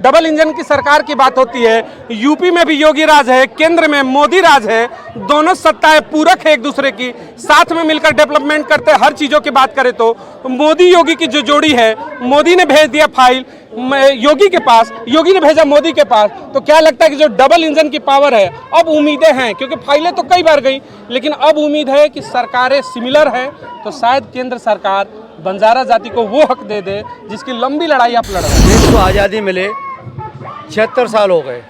Double engine की सरकार की बात होती है। यूपी में भी योगी राज है, केंद्र में मोदी राज है, दोनों सत्ताएं पूरक है एक दूसरे की, साथ में मिलकर डेवलपमेंट करते हैं। हर चीज़ों की बात करें तो मोदी योगी की जो जोड़ी है, मोदी ने भेज दिया फाइल योगी के पास, योगी ने भेजा मोदी के पास। तो क्या लगता है कि जो डबल इंजन की पावर है, अब उम्मीदें हैं, क्योंकि फाइलें तो कई बार गई, लेकिन अब उम्मीद है कि सरकारें सिमिलर है, तो शायद केंद्र सरकार बंजारा जाति को वो हक दे दे जिसकी लंबी लड़ाई आप लड़ रहे हैं। देश को आज़ादी मिले 76 साल हो गए,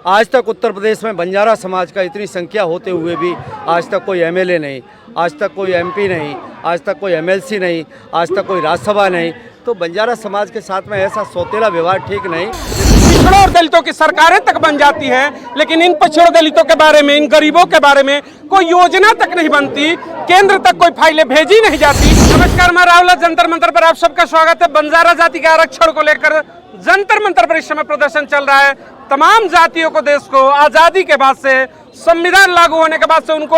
आज तक उत्तर प्रदेश में बंजारा समाज का इतनी संख्या होते हुए भी आज तक कोई एमएलए नहीं, आज तक कोई एमपी नहीं, आज तक कोई एमएलसी नहीं, आज तक कोई राज्यसभा नहीं। तो बंजारा समाज के साथ में ऐसा सौतेला व्यवहार ठीक नहीं। पिछड़ों और दलितों की सरकारें तक बन जाती हैं, लेकिन इन पिछड़ों दलितों के बारे में, इन गरीबों के बारे में कोई योजना तक नहीं बनती, केंद्र तक कोई फाइलें भेजी नहीं जाती। नमस्कार, मैं राहुल, जंतर मंतर पर आप सबका स्वागत है। बंजारा जाति के आरक्षण को लेकर जंतर मंतर पर इस समय प्रदर्शन चल रहा है। तमाम जातियों को, देश को आजादी के बाद से, संविधान लागू होने के बाद से उनको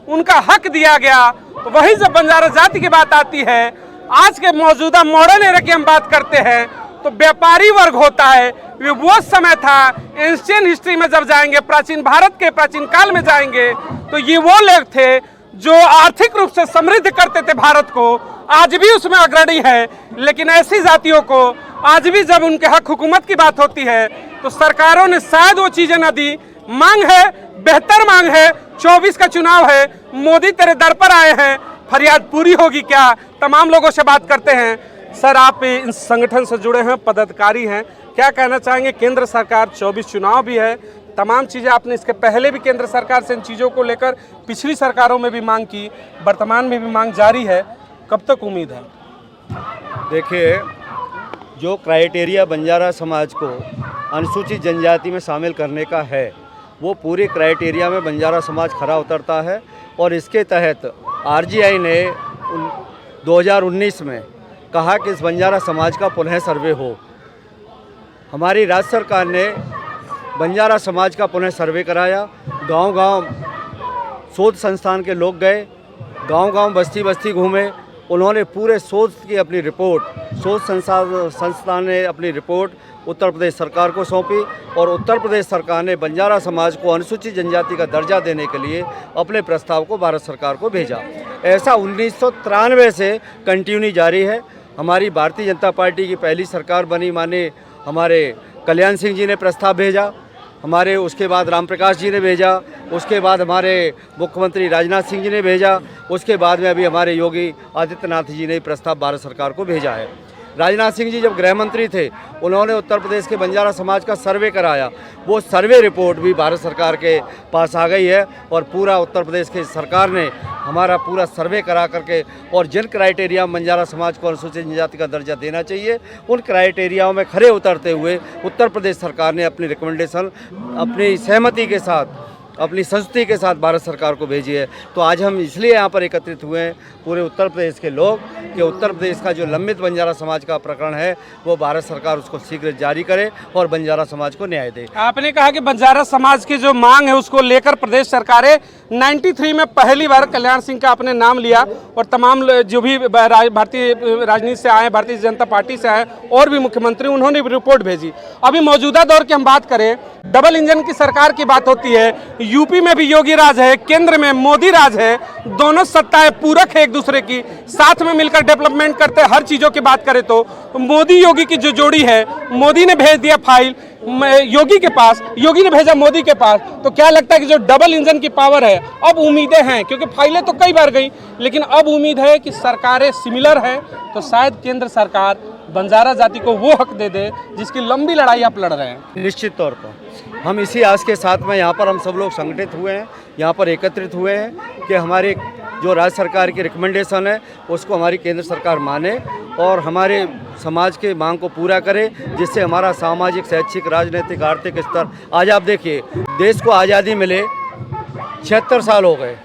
उनका हक दिया गया। तो वही जब बंजारा जाति की बात आती है, आज के मौजूदा मॉडर्न एरा की हम बात करते हैं, तो व्यापारी वर्ग होता है। ये वो समय था, एंशियंट हिस्ट्री में जब जाएंगे, प्राचीन भारत के प्राचीन काल में जाएंगे, तो ये वो लोग थे जो आर्थिक रूप से समृद्ध करते थे भारत को। आज भी उसमें अग्रणी है, लेकिन ऐसी जातियों को आज भी जब उनके हक हुकूमत की बात होती है, तो सरकारों ने शायद वो चीजें न दी। मांग है, बेहतर मांग है, 24 का चुनाव है, मोदी तेरे दर पर आए हैं, फरियाद पूरी होगी क्या? तमाम लोगों से बात करते हैं। सर, आप इस संगठन से जुड़े हैं, पदाधिकारी हैं, क्या कहना चाहेंगे? केंद्र सरकार, 24 चुनाव भी है, तमाम चीज़ें आपने इसके पहले भी केंद्र सरकार से इन चीज़ों को लेकर पिछली सरकारों में भी मांग की, वर्तमान में भी मांग जारी है, कब तक उम्मीद है? देखिए, जो क्राइटेरिया बंजारा समाज को अनुसूचित जनजाति में शामिल करने का है, वो पूरे क्राइटेरिया में बंजारा समाज खरा उतरता है। और इसके तहत आरजीआई ने 2019 में कहा कि इस बंजारा समाज का पुनः सर्वे हो। हमारी राज्य सरकार ने बंजारा समाज का पुनः सर्वे कराया। गांव-गांव शोध संस्थान के लोग गए, गांव-गांव बस्ती-बस्ती घूमे, उन्होंने पूरे शोध की अपनी रिपोर्ट, शोध संस्थान ने अपनी रिपोर्ट उत्तर प्रदेश सरकार को सौंपी, और उत्तर प्रदेश सरकार ने बंजारा समाज को अनुसूचित जनजाति का दर्जा देने के लिए अपने प्रस्ताव को भारत सरकार को भेजा। ऐसा 1993 से कंटिन्यू जारी है। हमारी भारतीय जनता पार्टी की पहली सरकार बनी, माने हमारे कल्याण सिंह जी ने प्रस्ताव भेजा, हमारे उसके बाद राम प्रकाश जी ने भेजा, उसके बाद हमारे मुख्यमंत्री राजनाथ सिंह जी ने भेजा, उसके बाद में अभी हमारे योगी आदित्यनाथ जी ने प्रस्ताव भारत सरकार को भेजा है। राजनाथ सिंह जी जब गृह मंत्री थे, उन्होंने उत्तर प्रदेश के बंजारा समाज का सर्वे कराया। वो सर्वे रिपोर्ट भी भारत सरकार के पास आ गई है, और पूरा उत्तर प्रदेश की सरकार ने हमारा पूरा सर्वे करा करके, और जिन क्राइटेरिया बंजारा समाज को अनुसूचित जनजाति का दर्जा देना चाहिए, उन क्राइटेरियाओं में खरे उतरते हुए उत्तर प्रदेश सरकार ने अपनी रिकमेंडेशन अपनी सहमति के साथ, अपनी संस्तुति के साथ भारत सरकार को भेजी है। तो आज हम इसलिए यहाँ पर एकत्रित हुए हैं, पूरे उत्तर प्रदेश के लोग, कि उत्तर प्रदेश का जो लंबित बंजारा समाज का प्रकरण है, वो भारत सरकार उसको शीघ्र जारी करे और बंजारा समाज को न्याय दे। आपने कहा कि बंजारा समाज की जो मांग है, उसको लेकर प्रदेश सरकारें 93 में पहली बार कल्याण सिंह का आपने नाम लिया, और तमाम जो भी भारतीय राजनीति से आए, भारतीय जनता पार्टी से आए, और भी मुख्यमंत्री, उन्होंने भी रिपोर्ट भेजी। अभी मौजूदा दौर की हम बात करें, डबल इंजन की सरकार की बात होती है। यूपी में भी योगी राज है, केंद्र में मोदी राज है, दोनों सत्ताएं पूरक है एक दूसरे की, साथ में मिलकर डेवलपमेंट करते हैं। हर चीज़ों की बात करें तो मोदी योगी की जो जोड़ी है, मोदी ने भेज दिया फाइल योगी के पास, योगी ने भेजा मोदी के पास। तो क्या लगता है कि जो डबल इंजन की पावर है, अब उम्मीदें हैं, क्योंकि फाइलें तो कई बार गई, लेकिन अब उम्मीद है कि सरकारें सिमिलर है, तो शायद केंद्र सरकार बंजारा जाति को वो हक दे दे जिसकी लंबी लड़ाई आप लड़ रहे हैं। निश्चित तौर पर हम इसी आस के साथ में यहाँ पर हम सब लोग संगठित हुए हैं, यहाँ पर एकत्रित हुए हैं कि हमारे जो राज्य सरकार की रिकमेंडेशन है, उसको हमारी केंद्र सरकार माने और हमारे समाज के मांग को पूरा करे, जिससे हमारा सामाजिक, शैक्षिक, राजनीतिक, आर्थिक स्तर, आज आप देखिए, देश को आज़ादी मिले 76 साल हो गए,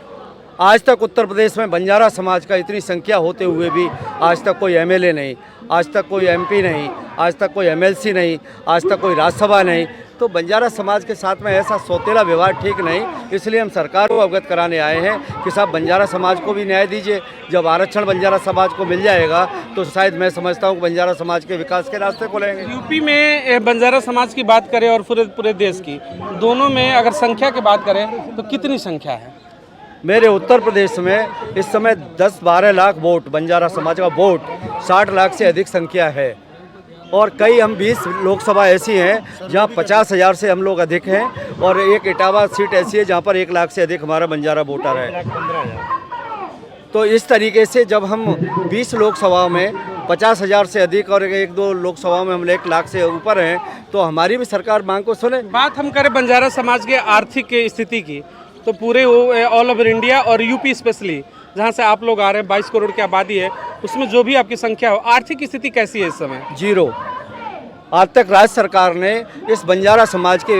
आज तक उत्तर प्रदेश में बंजारा समाज का इतनी संख्या होते हुए भी आज तक कोई एमएलए नहीं, आज तक कोई एमपी नहीं, आज तक कोई एमएलसी नहीं, आज तक कोई राज्यसभा नहीं। तो बंजारा समाज के साथ में ऐसा सौतेला व्यवहार ठीक नहीं, इसलिए हम सरकार को अवगत कराने आए हैं कि साहब बंजारा समाज को भी न्याय दीजिए। जब आरक्षण बंजारा समाज को मिल जाएगा तो शायद मैं समझता हूँ कि बंजारा समाज के विकास के रास्ते खुलेंगे। यूपी में बंजारा समाज की बात करें और पूरे देश की, दोनों में अगर संख्या की बात करें तो कितनी संख्या है? मेरे उत्तर प्रदेश में इस समय 10-12 लाख वोट बंजारा समाज का वोट 60 लाख से अधिक संख्या है, और कई हम 20 लोकसभा ऐसी हैं जहां 50,000 से हम लोग अधिक हैं, और एक इटावा सीट ऐसी है जहां पर 1 लाख से अधिक हमारा बंजारा वोटर है। तो इस तरीके से जब हम 20 लोकसभा में 50,000 से अधिक और 1-2 लोकसभा में हम 1 लाख से ऊपर हैं, तो हमारी भी सरकार मांग को सुने। बात हम करें बंजारा समाज के आर्थिक स्थिति की, तो पूरे ऑल ओवर इंडिया और यूपी स्पेशली जहां से आप लोग आ रहे हैं, 22 करोड़ की आबादी है, उसमें जो भी आपकी संख्या हो, आर्थिक स्थिति कैसी है इस समय? 0। आज तक राज्य सरकार ने इस बंजारा समाज के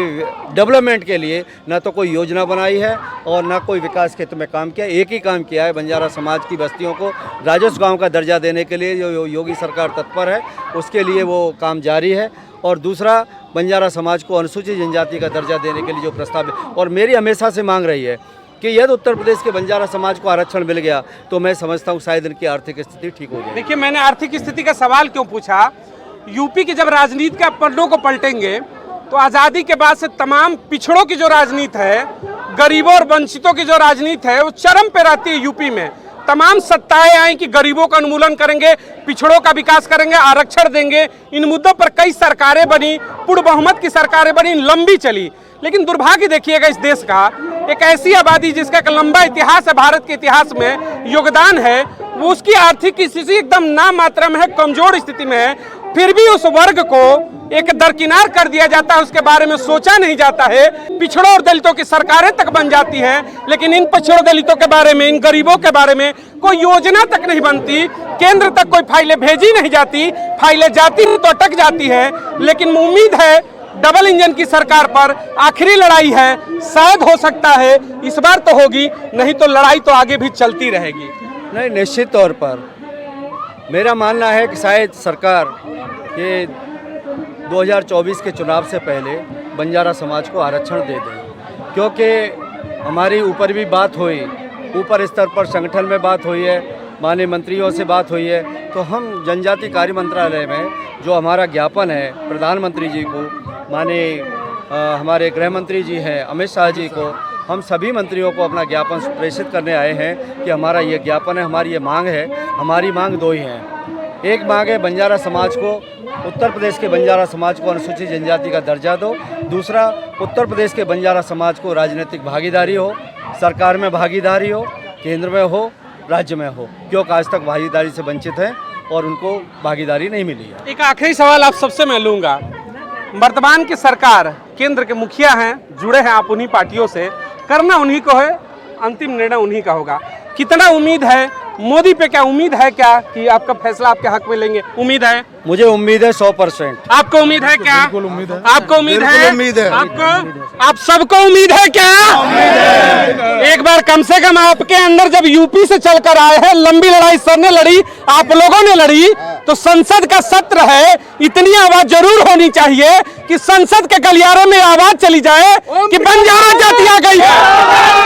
डेवलपमेंट के लिए न तो कोई योजना बनाई है और न कोई विकास के हित में काम किया। एक ही काम किया है, बंजारा समाज की बस्तियों को राजस्व गांव का दर्जा देने के लिए जो योगी सरकार तत्पर है, उसके लिए वो काम जारी है। और दूसरा, बंजारा समाज को अनुसूचित जनजाति का दर्जा देने के लिए जो प्रस्ताव है, और मेरी हमेशा से मांग रही है कि यदि उत्तर प्रदेश के बंजारा समाज को आरक्षण मिल गया तो मैं समझता हूँ शायद इनकी आर्थिक स्थिति ठीक हो जाएगी। देखिए, मैंने आर्थिक स्थिति का सवाल क्यों पूछा, यूपी की जब राजनीति के पन्नों को पलटेंगे तो आज़ादी के बाद से तमाम पिछड़ों की जो राजनीति है, गरीबों और वंचितों की जो राजनीति है, वो चरम पे रहती है यूपी में। तमाम सत्ताएं आई कि गरीबों का उन्मूलन करेंगे, पिछड़ों का विकास करेंगे, आरक्षण देंगे। इन मुद्दों पर कई सरकारें बनी, पूर्ण बहुमत की सरकारें बनी, लंबी चली। लेकिन दुर्भाग्य देखिएगा इस देश का, एक ऐसी आबादी जिसका एक लंबा इतिहास है, भारत के इतिहास में योगदान है, वो उसकी आर्थिक स्थिति एकदम नाम मात्रा में है, कमजोर स्थिति में है। फिर भी उस वर्ग को एक दरकिनार कर दिया जाता है, उसके बारे में सोचा नहीं जाता है। पिछड़ों और दलितों की सरकारें तक बन जाती हैं, लेकिन इन पिछड़ों दलितों के बारे में, इन गरीबों के बारे में कोई योजना तक नहीं बनती, केंद्र तक कोई फाइलें भेजी नहीं जाती, फाइलें जाती तो अटक जाती है। लेकिन उम्मीद है डबल इंजन की सरकार पर, आखिरी लड़ाई है, शायद हो सकता है इस बार तो होगी, नहीं तो लड़ाई तो आगे भी चलती रहेगी। नहीं, निश्चित तौर पर मेरा मानना है कि शायद सरकार ये 2024 के चुनाव से पहले बंजारा समाज को आरक्षण दे दें, क्योंकि हमारी ऊपर भी बात हुई, ऊपर स्तर पर संगठन में बात हुई है, माननीय मंत्रियों से बात हुई है। तो हम जनजाति कार्य मंत्रालय में जो हमारा ज्ञापन है प्रधानमंत्री जी को, माननीय हमारे गृह मंत्री जी हैं अमित शाह जी को, हम सभी मंत्रियों को अपना ज्ञापन प्रेषित करने आए हैं कि हमारा ये ज्ञापन है, हमारी ये मांग है। हमारी मांग 2 ही हैं। एक मांग है बंजारा समाज को, उत्तर प्रदेश के बंजारा समाज को अनुसूचित जनजाति का दर्जा दो। दूसरा, उत्तर प्रदेश के बंजारा समाज को राजनीतिक भागीदारी हो, सरकार में भागीदारी हो, केंद्र में हो, राज्य में हो, क्योंकि आज तक भागीदारी से वंचित हैं और उनको भागीदारी नहीं मिली है। एक आखिरी सवाल आप सबसे मैं लूँगा, वर्तमान की सरकार, केंद्र के मुखिया हैं, जुड़े हैं आप उन्हीं पार्टियों से, करना उन्हीं को है, अंतिम निर्णय उन्हीं का होगा। कितना उम्मीद है मोदी पे, क्या उम्मीद है क्या कि आपका फैसला आपके हक में लेंगे? उम्मीद है? मुझे उम्मीद है 100%। आपको उम्मीद है क्या? बिल्कुल उम्मीद है। आपको उम्मीद है? उम्मीद है। आपको, आप सबको उम्मीद है क्या? एक बार कम से कम आपके अंदर, जब यूपी से चलकर आए हैं, लंबी लड़ाई सर ने लड़ी, आप लोगों ने लड़ी, तो संसद का सत्र है, इतनी आवाज जरूर होनी चाहिए कि संसद के गलियारों में आवाज चली जाए कि बंजारा जाति आ गई है।